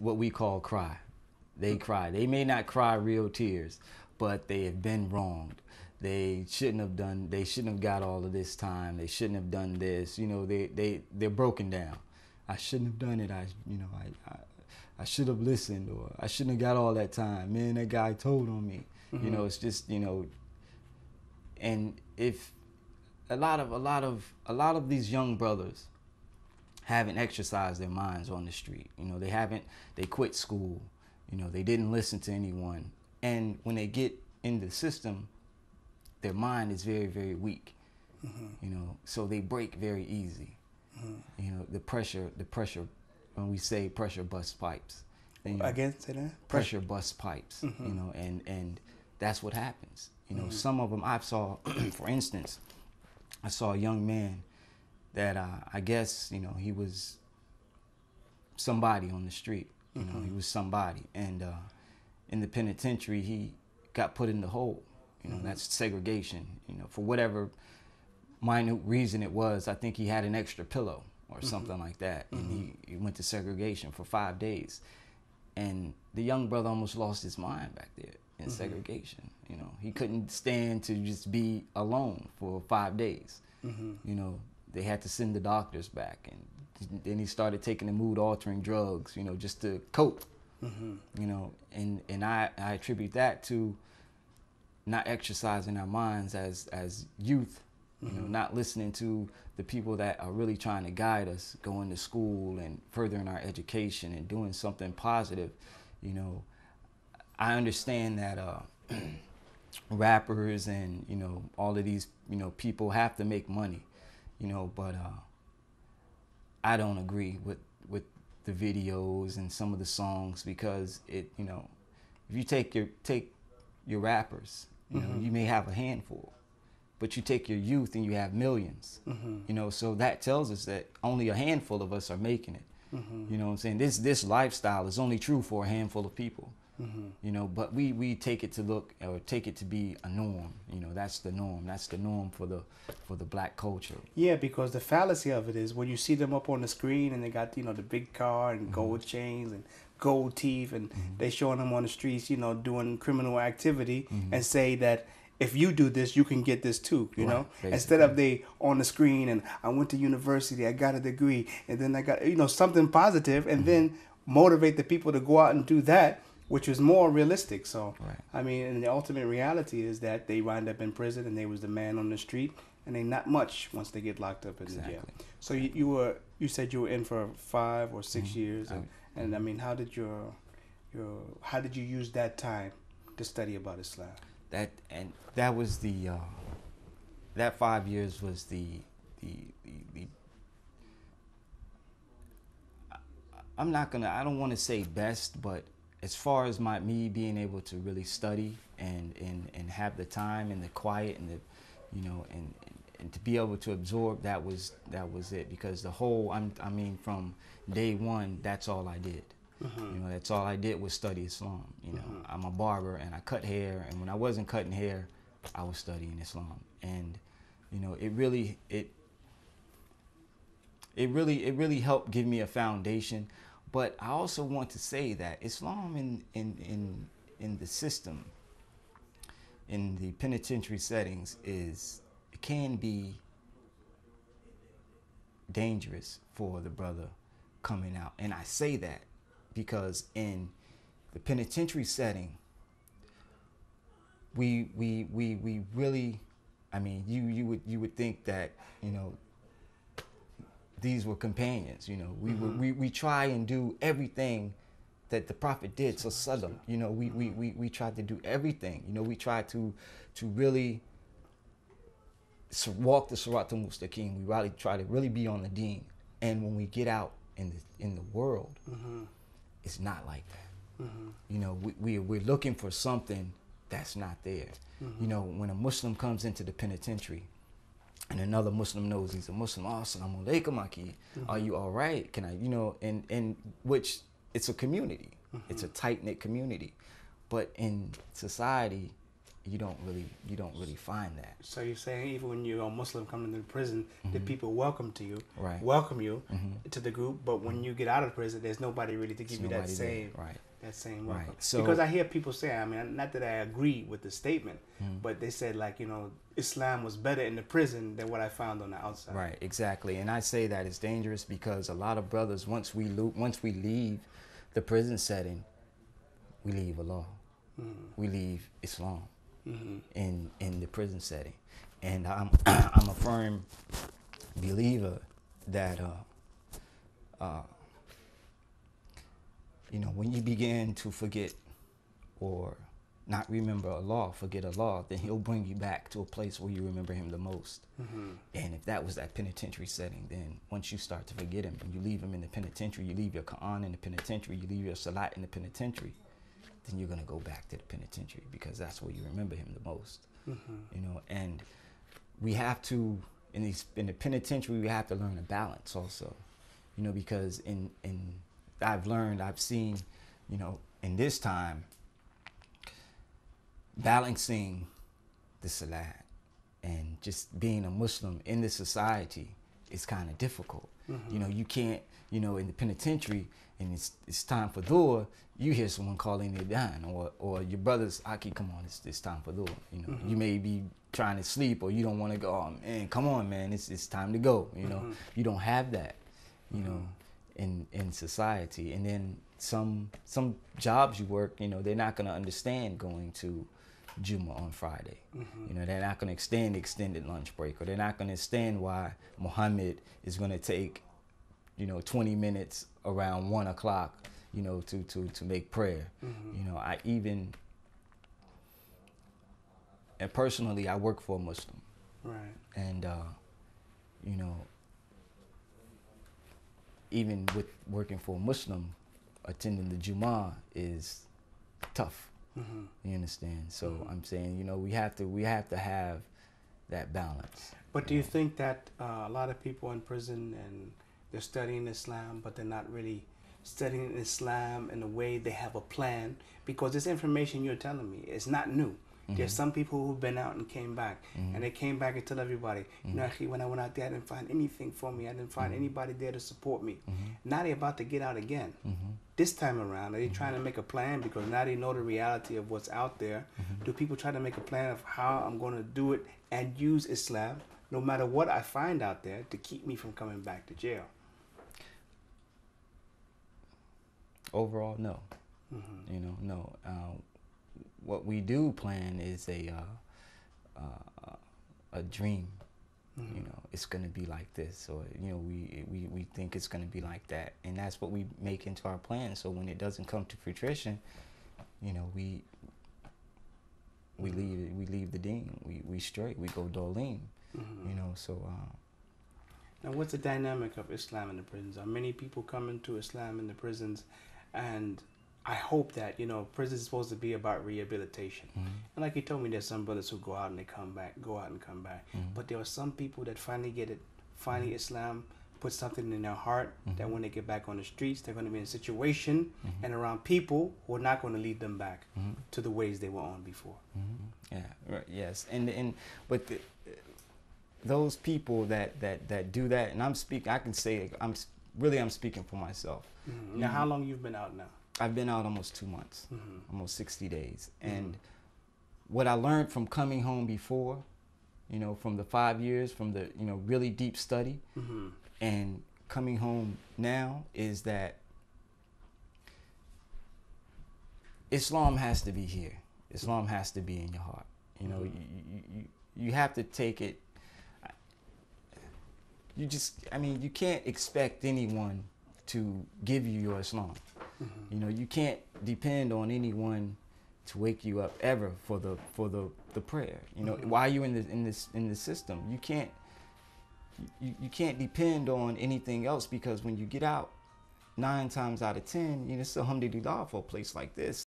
what we call cry. They cry. They may not cry real tears, but they have been wronged. They shouldn't have got all of this time. They shouldn't have done this. You know, they're broken down. I shouldn't have done it. I should have listened, or I shouldn't have got all that time. Man, that guy told on me. You know, it's just, you know, and if a lot of these young brothers haven't exercised their minds on the street. You know, they quit school. You know, they didn't listen to anyone. And when they get in the system, their mind is very, very weak. You know, so they break very easy. You know, the pressure, when we say pressure busts pipes. And, Again, say that? Pressure busts pipes, you know, and that's what happens. You know, some of them I saw, for instance, I saw a young man that I guess, you know, he was somebody on the street. You know, he was somebody. And in the penitentiary, he got put in the hole. You know, that's segregation. You know, for whatever minute reason it was, I think he had an extra pillow or something like that. And he went to segregation for 5 days. And the young brother almost lost his mind back there in segregation. You know, he couldn't stand to just be alone for 5 days. You know, they had to send the doctors back, and then he started taking the mood-altering drugs, you know, just to cope. You know, and I attribute that to not exercising our minds as youth. You know, not listening to the people that are really trying to guide us, going to school and furthering our education and doing something positive. You know, I understand that rappers and, you know, all of these, you know, people have to make money, you know, but I don't agree with the videos and some of the songs, because it, you know, if you take your rappers, you know, you may have a handful, but you take your youth and you have millions. You know, so that tells us that only a handful of us are making it. You know what I'm saying? This lifestyle is only true for a handful of people. You know, but we take it to be a norm. You know, that's the norm. That's the norm for the black culture. Yeah, because the fallacy of it is when you see them up on the screen and they got, you know, the big car and gold chains and gold teeth, and they showing them on the streets, you know, doing criminal activity, and say that if you do this, you can get this too, you know? Basically. Instead of they on the screen and I went to university, I got a degree, and then I got, you know, something positive, and then motivate the people to go out and do that, which is more realistic. So, I mean, and the ultimate reality is that they wind up in prison and they was the man on the street, and they not much once they get locked up in the jail. So you said you were in for 5 or 6 years, and I mean, how did you use that time to study about Islam? That was that 5 years was the I don't want to say best, but as far as me being able to really study and have the time and the quiet and the, you know, and to be able to absorb, that was it, because the whole, I mean, from day one, that's all I did. You know, that's all I did was study Islam. You know, I'm a barber and I cut hair, and when I wasn't cutting hair, I was studying Islam. And, you know, it really helped give me a foundation. But I also want to say that Islam in the system, in the penitentiary settings, it can be dangerous for the brother coming out. And I say that because in the penitentiary setting, we really, I mean, you would think that, you know, these were companions. You know, we try and do everything that the Prophet did. So sallam, you know, we tried to do everything. You know, we tried to really walk the Sirat al-Mustaqim. We really try to really be on the deen. And when we get out in the world, it's not like that. You know, we're looking for something that's not there. You know, when a Muslim comes into the penitentiary and another Muslim knows he's a Muslim, assalamu alaikum, Aki, are you all right? Can I, you know, and which it's a community. It's a tight-knit community. But in society, you don't really find that. So you're saying even when you're a Muslim coming into prison, the people welcome you to the group, but when you get out of prison, there's nobody really to give you that same that same welcome. So, because I hear people say, I mean, not that I agree with the statement, but they said, like, you know, Islam was better in the prison than what I found on the outside. Right, exactly. And I say that it's dangerous because a lot of brothers, once we leave the prison setting, we leave Allah. We leave Islam in the prison setting. And I'm a firm believer that you know, when you begin to forget or not remember Allah, forget Allah, then He'll bring you back to a place where you remember Him the most. And if that was that penitentiary setting, then once you start to forget Him and you leave Him in the penitentiary, you leave your Quran in the penitentiary, you leave your Salat in the penitentiary, then you're going to go back to the penitentiary because that's where you remember Him the most. You know, and we have to, in the penitentiary, we have to learn a balance also, you know, because I've seen, you know, in this time, balancing the Salat and just being a Muslim in this society is kind of difficult. You know, you can't, you know, in the penitentiary, and it's time for dua, you hear someone calling it down, or your brothers, Aki, come on, it's time for dua. You know, you may be trying to sleep, or you don't want to go, oh man, come on, man, it's time to go. You know, you don't have that, you know, in society. And then some jobs you work, you know, they're not going to understand going to Juma on Friday. You know, they're not going to extend extended lunch break, or they're not going to understand why Muhammad is going to take, you know, 20 minutes around 1 o'clock, you know, to make prayer. You know, and personally, I work for a Muslim. Right. And, you know, even with working for a Muslim, attending the Jummah is tough. You understand? So I'm saying, you know, we have to have that balance. But do you think that a lot of people in prison and they're studying Islam, but they're not really studying Islam in a way they have a plan? Because this information you're telling me is not new. There's some people who've been out and came back, and they came back and tell everybody, you know, actually, when I went out there, I didn't find anything for me. I didn't find anybody there to support me. Now they're about to get out again. This time around, are they trying to make a plan? Because now they know the reality of what's out there. Do people try to make a plan of how I'm going to do it and use Islam, no matter what I find out there, to keep me from coming back to jail? Overall, no. You know, no. What we do plan is a dream. You know, it's going to be like this, or, you know, we think it's going to be like that, and that's what we make into our plan. So when it doesn't come to fruition, you know, we leave the deen, we straight, we go dolim. You know, so now what's the dynamic of Islam in the prisons? Are many people coming to Islam in the prisons? And I hope that, you know, prison is supposed to be about rehabilitation. And like you told me, there's some brothers who go out and they come back, go out and come back. But there are some people that finally get it, finally Islam puts something in their heart that when they get back on the streets, they're going to be in a situation and around people who are not going to lead them back to the ways they were on before. Yeah, right, yes. But those people that do that, and I'm speaking, I can say, I'm speaking for myself. Now, how long you've been out now? I've been out almost 2 months, almost 60 days. And what I learned from coming home before, you know, from the 5 years, from the, you know, really deep study, and coming home now, is that Islam has to be here. Islam has to be in your heart. You know, you have to take it. You can't expect anyone to give you your Islam. You know, you can't depend on anyone to wake you up ever for the prayer. You know, while you're in the system, you can't depend on anything else, because when you get out, 9 times out of 10, you know, it's alhamdulillah for a place like this.